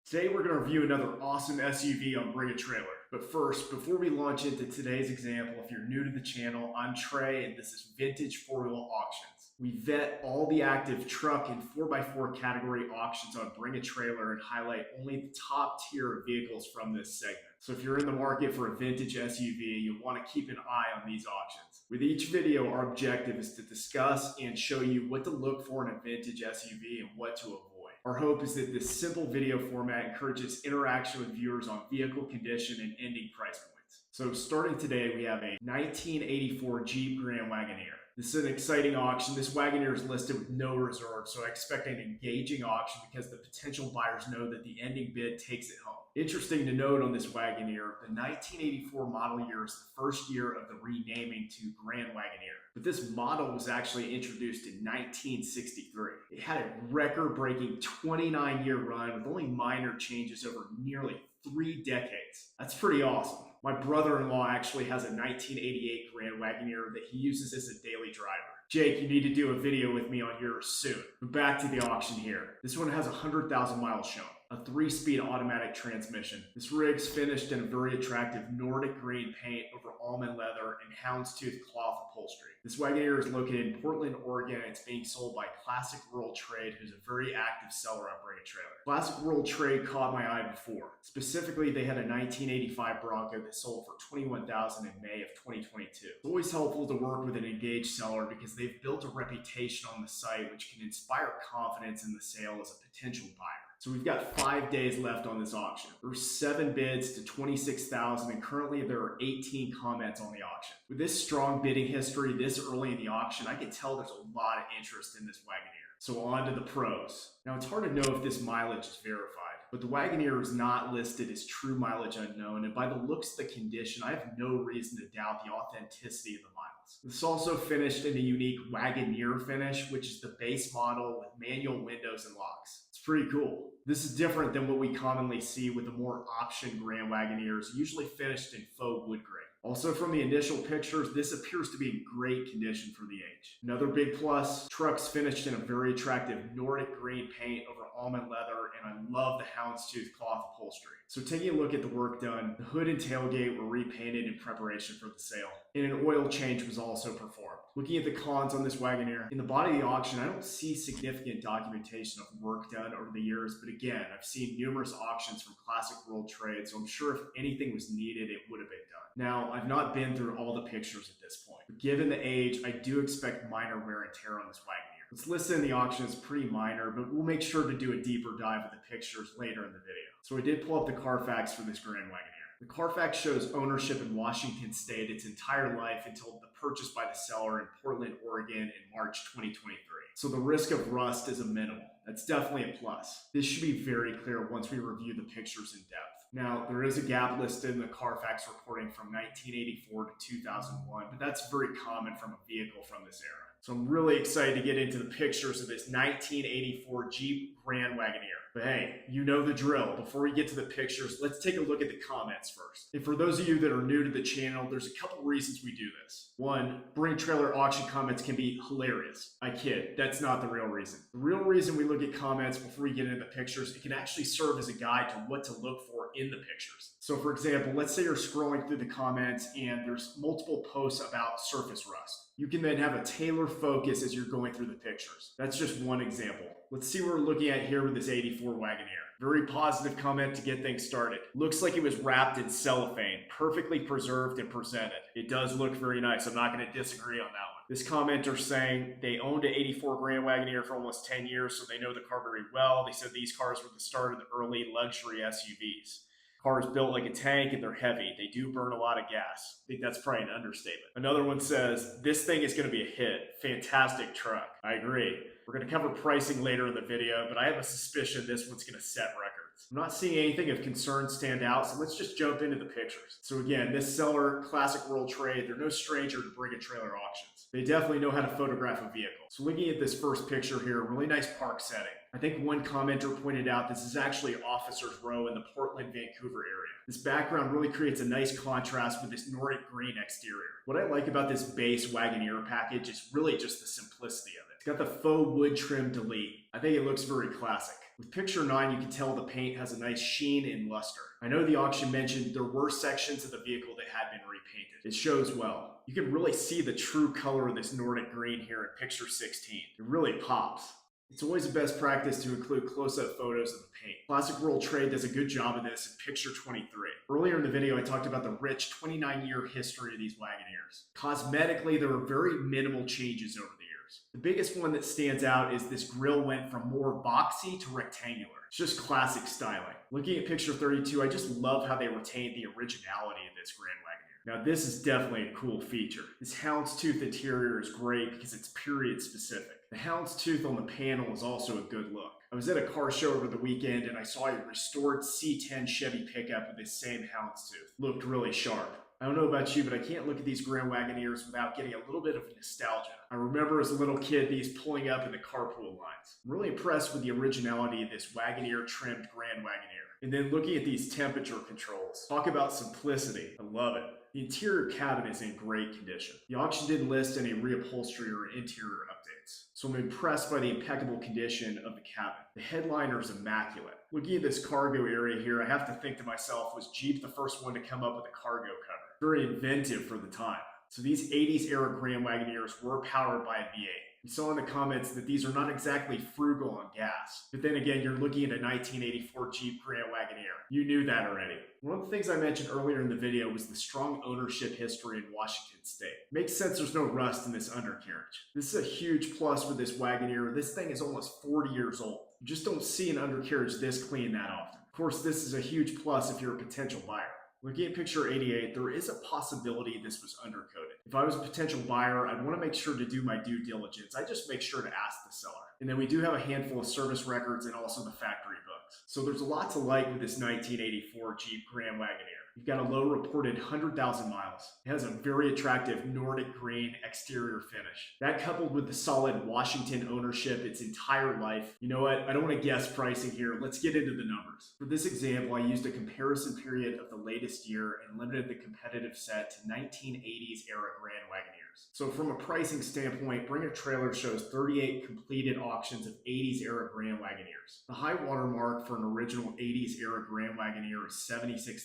Today we're going to review another awesome SUV on Bring a Trailer. But first, before we launch into today's example, if you're new to the channel, I'm Trey and this is Vintage 4-Wheel Auctions. We vet all the active truck and 4x4 category auctions on Bring a Trailer and highlight only the top tier of vehicles from this segment. So if you're in the market for a vintage SUV, you'll want to keep an eye on these auctions. With each video, our objective is to discuss and show you what to look for in a vintage SUV and what to avoid. Our hope is that this simple video format encourages interaction with viewers on vehicle condition and ending price points. So starting today, we have a 1984 Jeep Grand Wagoneer. This is an exciting auction. This Wagoneer is listed with no reserve, so I expect an engaging auction because the potential buyers know that the ending bid takes it home. Interesting to note on this Wagoneer, the 1984 model year is the first year of the renaming to Grand Wagoneer. But this model was actually introduced in 1963. It had a record-breaking 29-year run with only minor changes over nearly 3 decades. That's pretty awesome. My brother-in-law actually has a 1988 Grand Wagoneer that he uses as a daily driver. Jake, you need to do a video with me on yours soon. But back to the auction here. This one has 100,000 miles shown. A 3-speed automatic transmission. This rig's finished in a very attractive Nordic green paint over almond leather and houndstooth cloth upholstery. This Wagoneer is located in Portland, Oregon, and it's being sold by Classic World Trade, who's a very active seller on Bring a Trailer. Classic World Trade caught my eye before. Specifically, they had a 1985 Bronco that sold for $21,000 in May of 2022. It's always helpful to work with an engaged seller because they've built a reputation on the site which can inspire confidence in the sale as a potential buyer. So we've got 5 days left on this auction. There's 7 bids to $26,000 and currently there are 18 comments on the auction. With this strong bidding history this early in the auction, I can tell there's a lot of interest in this Wagoneer. So on to the pros. Now it's hard to know if this mileage is verified, but the Wagoneer is not listed as true mileage unknown, and by the looks of the condition, I have no reason to doubt the authenticity of the miles. This also finished in a unique Wagoneer finish, which is the base model with manual windows and locks. It's pretty cool. This is different than what we commonly see with the more option Grand Wagoneers, usually finished in faux wood grain. Also from the initial pictures, this appears to be in great condition for the age. Another big plus, truck's finished in a very attractive Nordic green paint over almond leather, and I love the houndstooth cloth upholstery. So taking a look at the work done, the hood and tailgate were repainted in preparation for the sale, and an oil change was also performed. Looking at the cons on this Wagoneer, in the body of the auction, I don't see significant documentation of work done over the years, but again, I've seen numerous auctions from Classic World Trade, so I'm sure if anything was needed, it would have been done. Now, I've not been through all the pictures at this point, but given the age, I do expect minor wear and tear on this Wagoneer. What's listed in the auction is pretty minor, but we'll make sure to do a deeper dive with the pictures later in the video. So I did pull up the Carfax for this Grand Wagoneer. The Carfax shows ownership in Washington State its entire life until the purchase by the seller in Portland, Oregon in March 2023. So the risk of rust is a minimal. That's definitely a plus. This should be very clear once we review the pictures in depth. Now, there is a gap listed in the Carfax reporting from 1984 to 2001, but that's very common from a vehicle from this era. So I'm really excited to get into the pictures of this 1984 Jeep Grand Wagoneer. But hey, you know the drill. Before we get to the pictures, let's take a look at the comments first. And for those of you that are new to the channel, there's a couple reasons we do this. One, Bring Trailer auction comments can be hilarious. I kid, that's not the real reason. The real reason we look at comments before we get into the pictures, it can actually serve as a guide to what to look for in the pictures. So for example, let's say you're scrolling through the comments and there's multiple posts about surface rust. You can then have a tailored focus as you're going through the pictures. That's just one example. Let's see what we're looking at here with this 84 Wagoneer. Very positive comment to get things started. Looks like it was wrapped in cellophane, perfectly preserved and presented. It does look very nice. I'm not going to disagree on that one. This commenter saying they owned an 84 Grand Wagoneer for almost 10 years, so they know the car very well. They said these cars were the start of the early luxury SUVs. Cars built like a tank and they're heavy. They do burn a lot of gas. I think that's probably an understatement. Another one says, this thing is going to be a hit. Fantastic truck. I agree. We're going to cover pricing later in the video, but I have a suspicion this one's going to set records. I'm not seeing anything of concern stand out, so let's just jump into the pictures. So again, this seller, Classic World Trade, they're no stranger to Bring a Trailer auctions. They definitely know how to photograph a vehicle. So looking at this first picture here, really nice park setting. I think one commenter pointed out this is actually Officers Row in the Portland, Vancouver area. This background really creates a nice contrast with this Nordic green exterior. What I like about this base Wagoneer package is really just the simplicity of it. It's got the faux wood trim delete. I think it looks very classic. With picture 9, you can tell the paint has a nice sheen and luster. I know the auction mentioned there were sections of the vehicle that had been repainted. It shows well. You can really see the true color of this Nordic green here in picture 16. It really pops. It's always a best practice to include close-up photos of the paint. Classic World Trade does a good job of this in picture 23. Earlier in the video, I talked about the rich 29-year history of these Wagoneers. Cosmetically, there were very minimal changes over the years. The biggest one that stands out is this grille went from more boxy to rectangular. It's just classic styling. Looking at picture 32, I just love how they retained the originality of this Grand Wagoneer. Now this is definitely a cool feature. This houndstooth interior is great because it's period specific. The houndstooth on the panel is also a good look. I was at a car show over the weekend and I saw a restored C10 Chevy pickup with this same houndstooth. Looked really sharp. I don't know about you, but I can't look at these Grand Wagoneers without getting a little bit of nostalgia. I remember as a little kid these pulling up in the carpool lines. I'm really impressed with the originality of this Wagoneer trimmed Grand Wagoneer. And then looking at these temperature controls. Talk about simplicity. I love it. The interior cabin is in great condition. The auction didn't list any reupholstery or interior updates, so I'm impressed by the impeccable condition of the cabin. The headliner is immaculate. Looking at this cargo area here, I have to think to myself, was Jeep the first one to come up with a cargo cover? Very inventive for the time. So these 80s era Grand Wagoneers were powered by a V8. We saw in the comments that these are not exactly frugal on gas. But then again, you're looking at a 1984 Jeep Grand Wagoneer. You knew that already. One of the things I mentioned earlier in the video was the strong ownership history in Washington State. Makes sense there's no rust in this undercarriage. This is a huge plus with this Wagoneer. This thing is almost 40 years old. You just don't see an undercarriage this clean that often. Of course, this is a huge plus if you're a potential buyer. Looking at picture 88, there is a possibility this was undercoated. If I was a potential buyer, I'd want to make sure to do my due diligence. I just make sure to ask the seller. And then we do have a handful of service records and also the factory books. So there's a lot to like with this 1984 Jeep Grand Wagoneer. You've got a low reported 100,000 miles. It has a very attractive Nordic green exterior finish. That coupled with the solid Washington ownership its entire life. You know what? I don't want to guess pricing here. Let's get into the numbers. For this example, I used a comparison period of the latest year and limited the competitive set to 1980s era Grand Wagoneers. So from a pricing standpoint, Bring a Trailer shows 38 completed auctions of 80s era Grand Wagoneers. The high watermark for an original 80s era Grand Wagoneer is $76,000.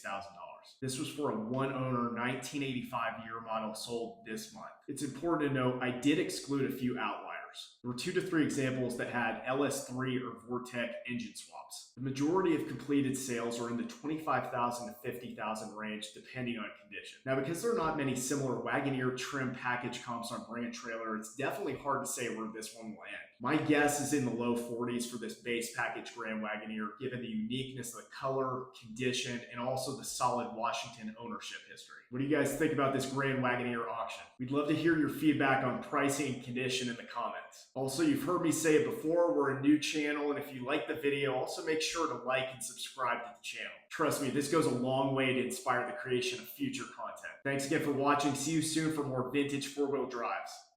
This was for a one-owner 1985 year model sold this month. It's important to note I did exclude a few outliers. There were 2 to 3 examples that had LS3 or Vortec engine swaps. The majority of completed sales are in the $25,000 to $50,000 range depending on condition. Now because there are not many similar Wagoneer trim package comps on Bring a Trailer, it's definitely hard to say where this one will end. My guess is in the low 40s for this base package Grand Wagoneer, given the uniqueness of the color, condition, and also the solid Washington ownership history. What do you guys think about this Grand Wagoneer auction? We'd love to hear your feedback on pricing and condition in the comments. Also, you've heard me say it before, we're a new channel, and if you like the video, also make sure to like and subscribe to the channel. Trust me, this goes a long way to inspire the creation of future content. Thanks again for watching. See you soon for more vintage four-wheel drives.